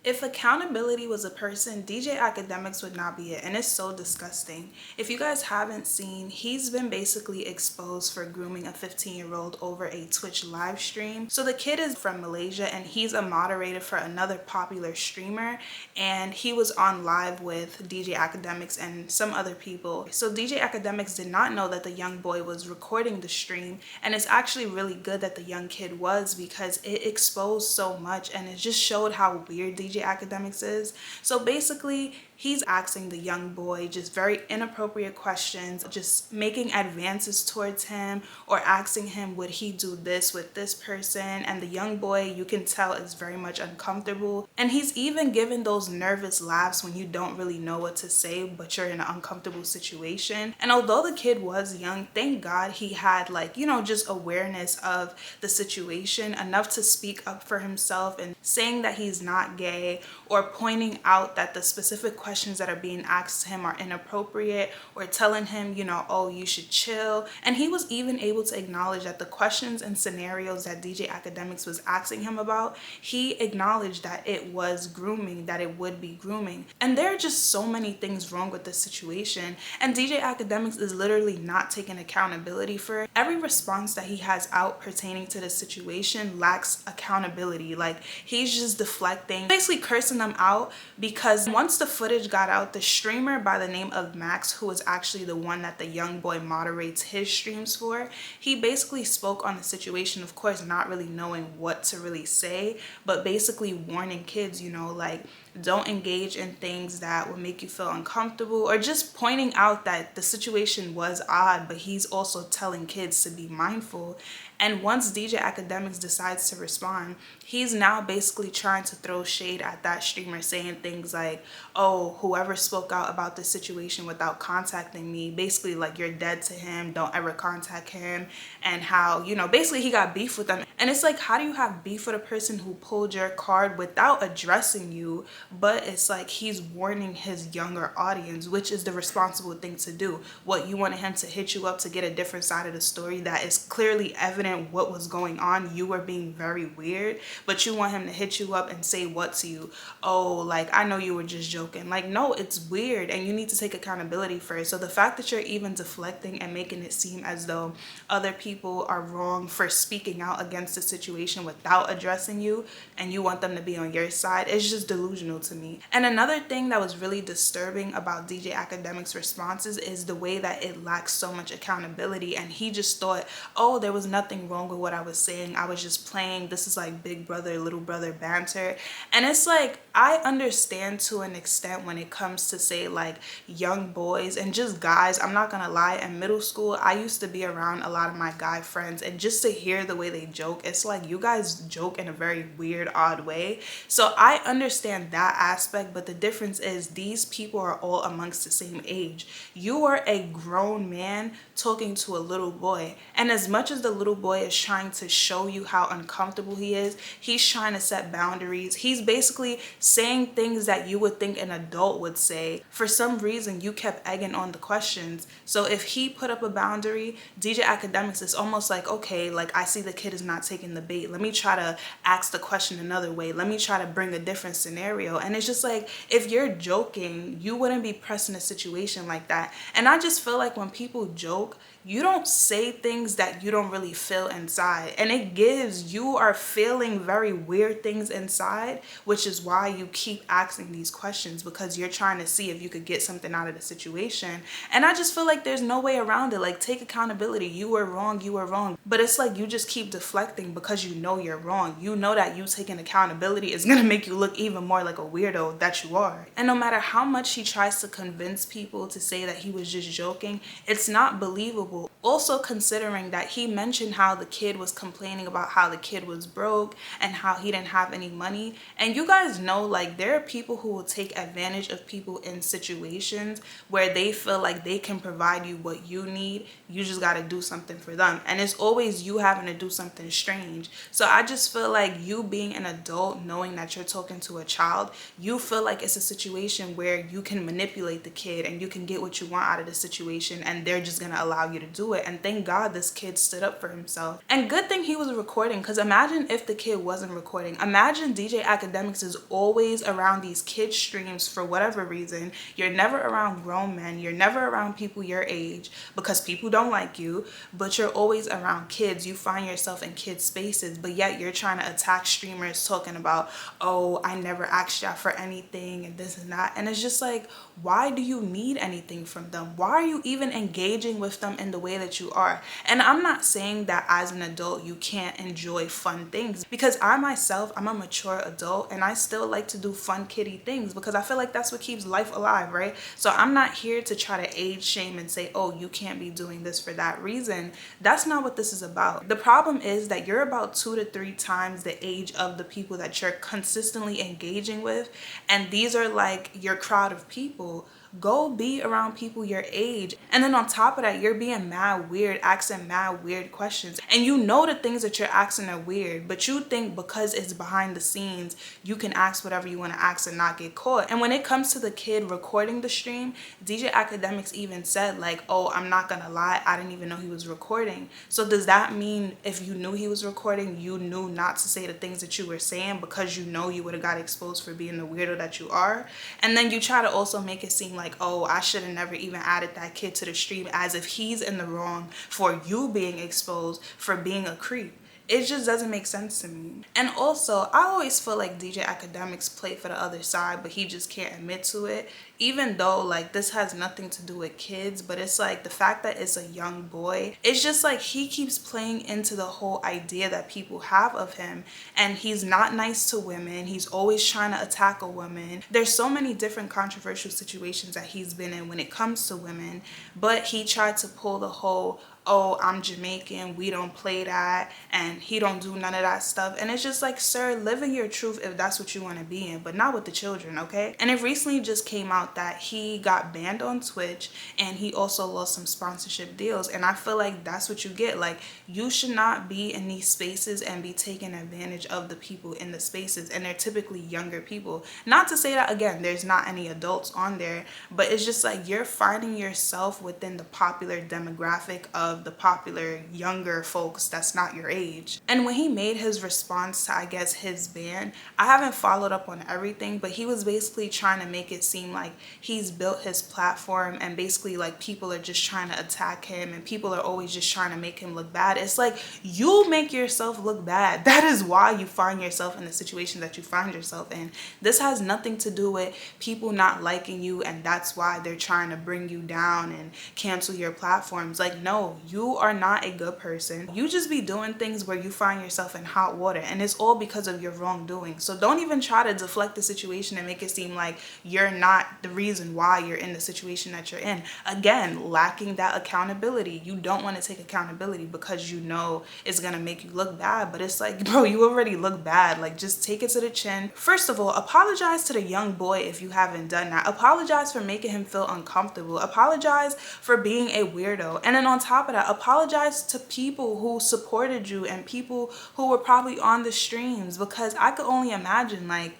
If accountability was a person, DJ Akademiks would not be it, and it's so disgusting. If you guys haven't seen, he's been basically exposed for grooming a 15-year-old over a Twitch live stream. So the kid is from Malaysia and he's a moderator for another popular streamer, and he was on live with DJ Akademiks and some other people. So DJ Akademiks did not know that the young boy was recording the stream, and it's actually really good that the young kid was, because it exposed so much and it just showed how weird DJ Akademiks is. So basically, he's asking the young boy just very inappropriate questions, just making advances towards him or asking him would he do this with this person, and the young boy, you can tell, is very much uncomfortable. And he's even given those nervous laughs when you don't really know what to say but you're in an uncomfortable situation. And although the kid was young, thank God he had, like, you know, just awareness of the situation enough to speak up for himself and saying that he's not gay, or pointing out that the specific questions that are being asked him are inappropriate, or telling him, you know, oh, you should chill. And he was even able to acknowledge that the questions and scenarios that DJ Akademiks was asking him about, he acknowledged that it was grooming, that it would be grooming. And there are just so many things wrong with this situation, and DJ Akademiks is literally not taking accountability for it. Every response that he has out pertaining to this situation lacks accountability. Like, he's just deflecting, basically cursing them out, because once the footage got out, the streamer by the name of Max, who is actually the one that the young boy moderates his streams for, he basically spoke on the situation, of course not really knowing what to really say, but basically warning kids, you know, like, don't engage in things that will make you feel uncomfortable, or just pointing out that the situation was odd, but he's also telling kids to be mindful. And once DJ Akademiks decides to respond, he's now basically trying to throw shade at that streamer, saying things like, oh, whoever spoke out about this situation without contacting me, basically like, you're dead to him, don't ever contact him, and how, you know, basically he got beef with them. And it's like, how do you have beef with a person who pulled your card without addressing you? But it's like he's warning his younger audience, which is the responsible thing to do. What, you wanted him to hit you up to get a different side of the story that is clearly evident what was going on? You were being very weird, but you want him to hit you up and say what to you? Oh, like, I know you were just joking. Like, no, it's weird, and you need to take accountability first. So the fact that you're even deflecting and making it seem as though other people are wrong for speaking out against the situation without addressing you, and you want them to be on your side, is just delusional to me. And another thing that was really disturbing about DJ Akademiks' responses is the way that it lacks so much accountability, and he just thought, oh, there was nothing wrong with what I was saying, I was just playing, this is like big brother little brother banter. And it's like, I understand to an extent when it comes to, say, like, young boys and just guys. I'm not gonna lie, in middle school I used to be around a lot of my guy friends, and just to hear the way they joke, it's like, you guys joke in a very weird, odd way. So I understand that aspect, but the difference is these people are all amongst the same age. You are a grown man talking to a little boy, and as much as the little boy is trying to show you how uncomfortable he is, he's trying to set boundaries. He's basically saying things that you would think an adult would say. For some reason, you kept egging on the questions. So if he put up a boundary, DJ Akademiks is almost like, okay, like, I see the kid is not taking the bait, let me try to ask the question another way, let me try to bring a different scenario. And it's just like, if you're joking, you wouldn't be pressing a situation like that. And I just feel like when people joke, you don't say things that you don't really feel inside, and it gives, you are feeling very weird things inside, which is why you keep asking these questions, because you're trying to see if you could get something out of the situation. And I just feel like there's no way around it. Like, take accountability. You were wrong, but it's like you just keep deflecting because you know you're wrong. You know that you taking accountability is gonna make you look even more like a weirdo that you are. And no matter how much he tries to convince people to say that he was just joking, it's not believable. Also, considering that he mentioned how the kid was complaining about how the kid was broke and how he didn't have any money. And you guys know, like, there are people who will take advantage of people in situations where they feel like they can provide you what you need. You just got to do something for them. And it's always you having to do something strange. So I just feel like you being an adult, knowing that you're talking to a child, you feel like it's a situation where you can manipulate the kid and you can get what you want out of the situation, and they're just going to allow you to to do it. And thank God this kid stood up for himself. And good thing he was recording, because imagine if the kid wasn't recording. Imagine DJ Akademiks is always around these kid streams for whatever reason. You're never around grown men. You're never around people your age because people don't like you, but you're always around kids. You find yourself in kids spaces, but yet you're trying to attack streamers talking about, oh, I never asked y'all for anything and this and that. And it's just like, why do you need anything from them? Why are you even engaging with them in the way that you are? And I'm not saying that as an adult you can't enjoy fun things, because I myself, I'm a mature adult and I still like to do fun kiddie things because I feel like that's what keeps life alive, right? So I'm not here to try to age shame and say, oh, you can't be doing this for that reason. That's not what this is about. The problem is that you're about 2 to 3 times the age of the people that you're consistently engaging with, and these are like your crowd of people. Go be around people your age. And then on top of that, you're being mad weird, asking mad weird questions. And you know the things that you're asking are weird, but you think because it's behind the scenes, you can ask whatever you want to ask and not get caught. And when it comes to the kid recording the stream, DJ Akademiks even said like, oh, I'm not gonna lie, I didn't even know he was recording. So does that mean if you knew he was recording, you knew not to say the things that you were saying because you know you would have got exposed for being the weirdo that you are? And then you try to also make it seem like, oh, I should have never even added that kid to the stream, as if he's in the wrong for you being exposed for being a creep. It just doesn't make sense to me. And also, I always feel like DJ Akademiks play for the other side, but he just can't admit to it. Even though like this has nothing to do with kids, but it's like the fact that it's a young boy, it's just like he keeps playing into the whole idea that people have of him. And he's not nice to women. He's always trying to attack a woman. There's so many different controversial situations that he's been in when it comes to women, but he tried to pull the whole, oh, I'm Jamaican, we don't play that, and he don't do none of that stuff. And it's just like, sir, live in your truth if that's what you want to be in, but not with the children, okay? And it recently just came out that he got banned on Twitch and he also lost some sponsorship deals. And I feel like that's what you get. Like, you should not be in these spaces and be taking advantage of the people in the spaces, and they're typically younger people. Not to say that, again, there's not any adults on there, but it's just like you're finding yourself within the popular demographic of the popular younger folks that's not your age. And when he made his response to, I guess, his ban, I haven't followed up on everything, but he was basically trying to make it seem like he's built his platform and basically like people are just trying to attack him and people are always just trying to make him look bad. It's like, you make yourself look bad. That is why you find yourself in the situation that you find yourself in. This has nothing to do with people not liking you and that's why they're trying to bring you down and cancel your platforms. Like, no, you are not a good person. You just be doing things where you find yourself in hot water, and it's all because of your wrongdoing. So don't even try to deflect the situation and make it seem like you're not the reason why you're in the situation that you're in. Again, lacking that accountability. You don't want to take accountability because you know it's gonna make you look bad, but it's like, bro, you already look bad. Like, just take it to the chin. First of all, apologize to the young boy if you haven't done that. Apologize for making him feel uncomfortable. Apologize for being a weirdo. And then on top of that, apologize to people who supported you and people who were probably on the streams, because I could only imagine, like,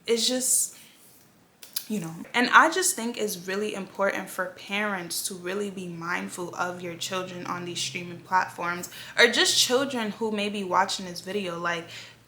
it's just, you know. And I just think it's really important for parents to really be mindful of your children on these streaming platforms, or just children who may be watching this video. Like,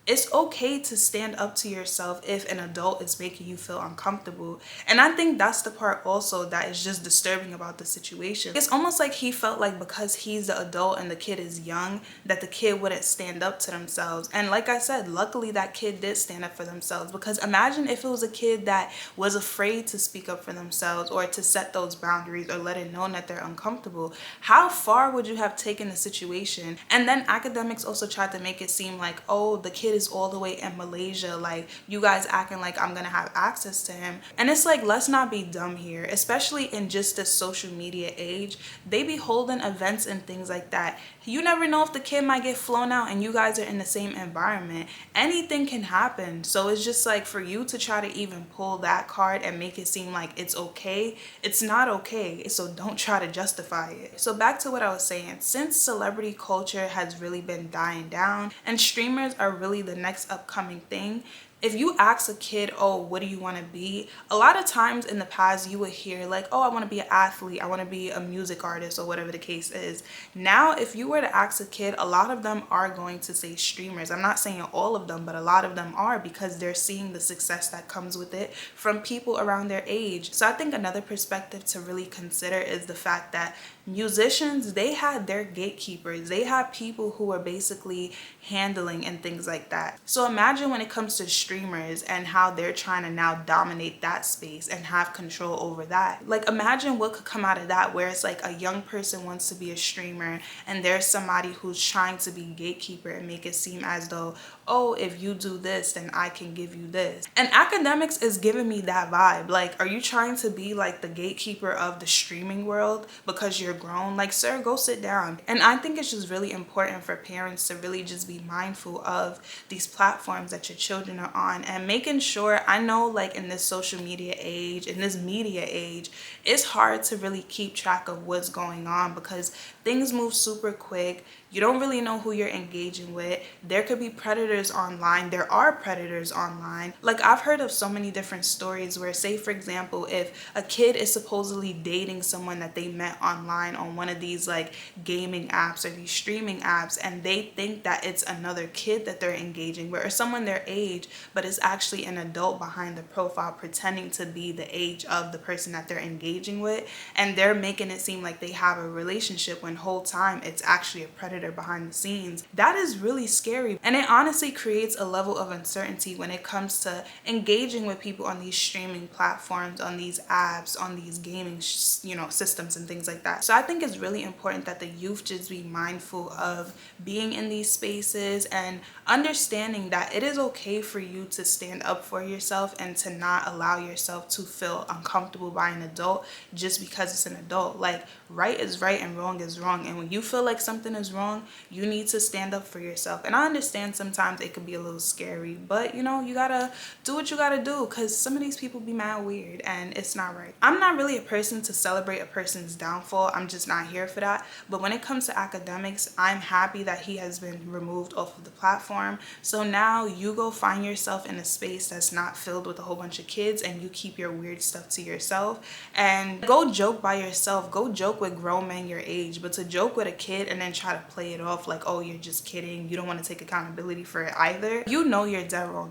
it's okay to stand up to yourself if an adult is making you feel uncomfortable. And I think that's the part also that is just disturbing about the situation. It's almost like he felt like because he's the adult and the kid is young, that the kid wouldn't stand up to themselves. And like I said, luckily that kid did stand up for themselves, because imagine if it was a kid that was afraid to speak up for themselves or to set those boundaries or let it known that they're uncomfortable. How far would you have taken the situation? And then Akademiks also tried to make it seem like, oh, the kid is all the way in Malaysia, like you guys acting like I'm gonna have access to him. And it's like, let's not be dumb here, especially in just this social media age. They be holding events and things like that. You never know if the kid might get flown out and you guys are in the same environment. Anything can happen. So it's just like, for you to try to even pull that card and make it seem like it's okay, it's not okay. So don't try to justify it. So back to what I was saying, since celebrity culture has really been dying down and streamers are really the next upcoming thing, If you ask a kid, oh, what do you want to be? A lot of times in the past, you would hear like, oh, I want to be an athlete. I want to be a music artist, or whatever the case is. Now, if you were to ask a kid, a lot of them are going to say streamers. I'm not saying all of them, but a lot of them are, because they're seeing the success that comes with it from people around their age. So I think another perspective to really consider is the fact that musicians, they had their gatekeepers. They had people who were basically handling and things like that. So imagine when it comes to streamers and how they're trying to now dominate that space and have control over that. Like, imagine what could come out of that, where it's like a young person wants to be a streamer and there's somebody who's trying to be gatekeeper and make it seem as though, oh, if you do this, then I can give you this. And Akademiks is giving me that vibe. Like, are you trying to be like the gatekeeper of the streaming world because you're grown? Like, sir, go sit down. And I think it's just really important for parents to really just be mindful of these platforms that your children are on, and making sure, I know like in this social media age, in this media age, it's hard to really keep track of what's going on because things move super quick. You don't really know who you're engaging with. There could be predators online. There are predators online. Like, I've heard of so many different stories where, say for example, if a kid is supposedly dating someone that they met online on one of these like gaming apps or these streaming apps, and they think that it's another kid that they're engaging with or someone their age, but it's actually an adult behind the profile pretending to be the age of the person that they're engaging with, and they're making it seem like they have a relationship when whole time it's actually a predator behind the scenes. That is really scary, and it honestly creates a level of uncertainty when it comes to engaging with people on these streaming platforms, on these apps, on these gaming systems and things like that. So I think it's really important that the youth just be mindful of being in these spaces and understanding that it is okay for you to stand up for yourself and to not allow yourself to feel uncomfortable by an adult just because it's an adult. Like, right is right and wrong is wrong, and when you feel like something is wrong, you need to stand up for yourself. And I understand sometimes it could be a little scary, but you gotta do what you gotta do, because some of these people be mad weird and it's not right. I'm not really a person to celebrate a person's downfall. I'm just not here for that. But when it comes to Akademiks, I'm happy that he has been removed off of the platform. So now you go find yourself in a space that's not filled with a whole bunch of kids, and you keep your weird stuff to yourself, and go joke by yourself. Go joke with grown men your age, but to joke with a kid and then try to play it off like, oh, you're just kidding, you don't want to take accountability for it either, you're dead wrong.